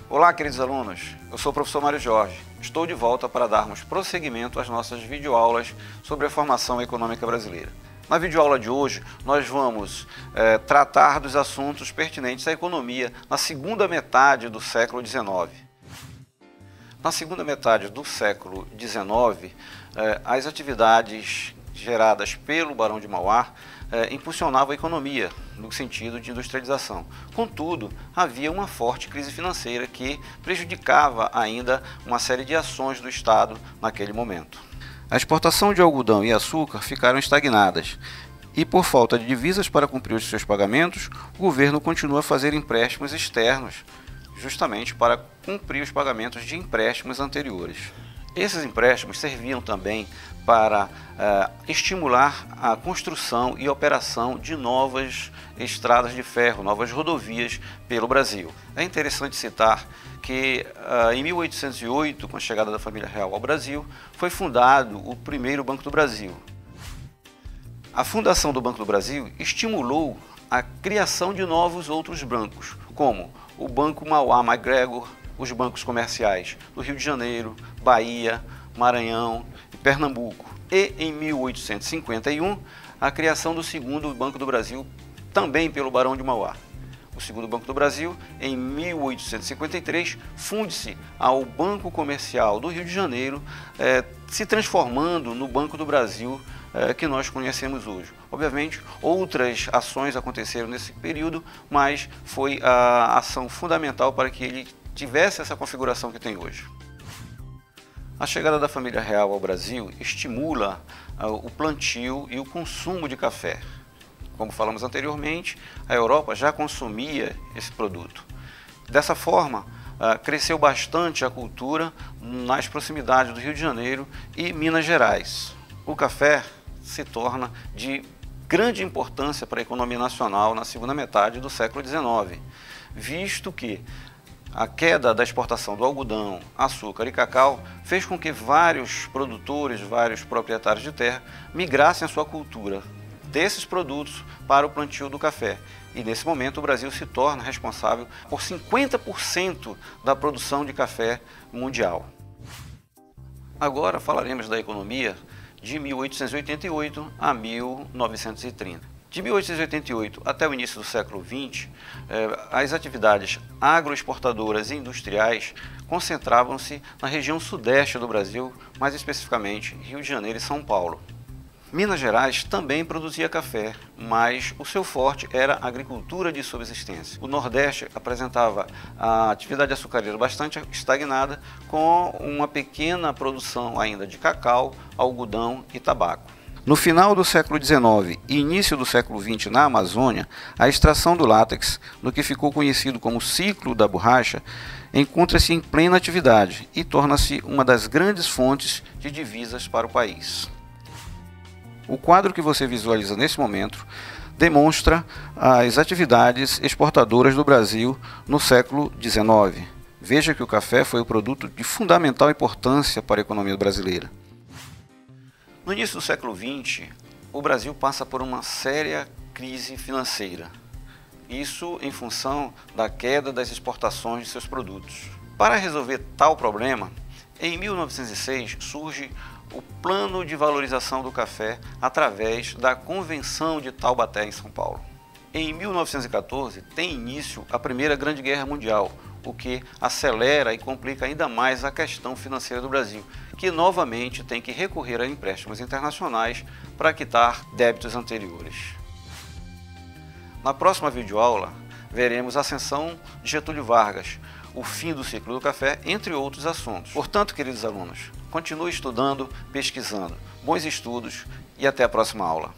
Olá, queridos alunos, eu sou o professor Mário Jorge. Estou de volta para darmos prosseguimento às nossas videoaulas sobre a formação econômica brasileira. Na videoaula de hoje, nós vamos tratar dos assuntos pertinentes à economia na segunda metade do século XIX. Na segunda metade do século XIX, as atividades geradas pelo Barão de Mauá impulsionavam a economia no sentido de industrialização. Contudo, havia uma forte crise financeira que prejudicava ainda uma série de ações do Estado naquele momento. A exportação de algodão e açúcar ficaram estagnadas e, por falta de divisas para cumprir os seus pagamentos, o governo continua a fazer empréstimos externos, justamente para cumprir os pagamentos de empréstimos anteriores. Esses empréstimos serviam também para estimular a construção e operação de novas estradas de ferro, novas rodovias pelo Brasil. É interessante citar que em 1808, com a chegada da família real ao Brasil, foi fundado o primeiro Banco do Brasil. A fundação do Banco do Brasil estimulou a criação de novos outros bancos, como o Banco Mauá-MacGregor, os bancos comerciais do Rio de Janeiro, Bahia, Maranhão e Pernambuco. E em 1851, a criação do segundo Banco do Brasil, também pelo Barão de Mauá. O segundo Banco do Brasil, em 1853, funde-se ao Banco Comercial do Rio de Janeiro, se transformando no Banco do Brasil que nós conhecemos hoje. Obviamente, outras ações aconteceram nesse período, mas foi a ação fundamental para que ele tivesse essa configuração que tem hoje. A chegada da família real ao Brasil estimula o plantio e o consumo de café. Como falamos anteriormente, a Europa já consumia esse produto. Dessa forma, cresceu bastante a cultura nas proximidades do Rio de Janeiro e Minas Gerais. O café se torna de grande importância para a economia nacional na segunda metade do século XIX, visto que a queda da exportação do algodão, açúcar e cacau fez com que vários produtores, vários proprietários de terra migrassem a sua cultura desses produtos para o plantio do café. E nesse momento o Brasil se torna responsável por 50% da produção de café mundial. Agora falaremos da economia de 1888 a 1930. De 1888 até o início do século XX, as atividades agroexportadoras e industriais concentravam-se na região sudeste do Brasil, mais especificamente Rio de Janeiro e São Paulo. Minas Gerais também produzia café, mas o seu forte era a agricultura de subsistência. O Nordeste apresentava a atividade açucareira bastante estagnada, com uma pequena produção ainda de cacau, algodão e tabaco. No final do século XIX e início do século XX na Amazônia, a extração do látex, no que ficou conhecido como ciclo da borracha, encontra-se em plena atividade e torna-se uma das grandes fontes de divisas para o país. O quadro que você visualiza nesse momento demonstra as atividades exportadoras do Brasil no século XIX. Veja que o café foi o produto de fundamental importância para a economia brasileira. No início do século XX, o Brasil passa por uma séria crise financeira. Isso em função da queda das exportações de seus produtos. Para resolver tal problema, em 1906 surge o Plano de Valorização do Café através da Convenção de Taubaté, em São Paulo. Em 1914 tem início a Primeira Grande Guerra Mundial, o que acelera e complica ainda mais a questão financeira do Brasil, que novamente tem que recorrer a empréstimos internacionais para quitar débitos anteriores. Na próxima videoaula, veremos a ascensão de Getúlio Vargas, o fim do ciclo do café, entre outros assuntos. Portanto, queridos alunos, continue estudando, pesquisando. Bons estudos e até a próxima aula.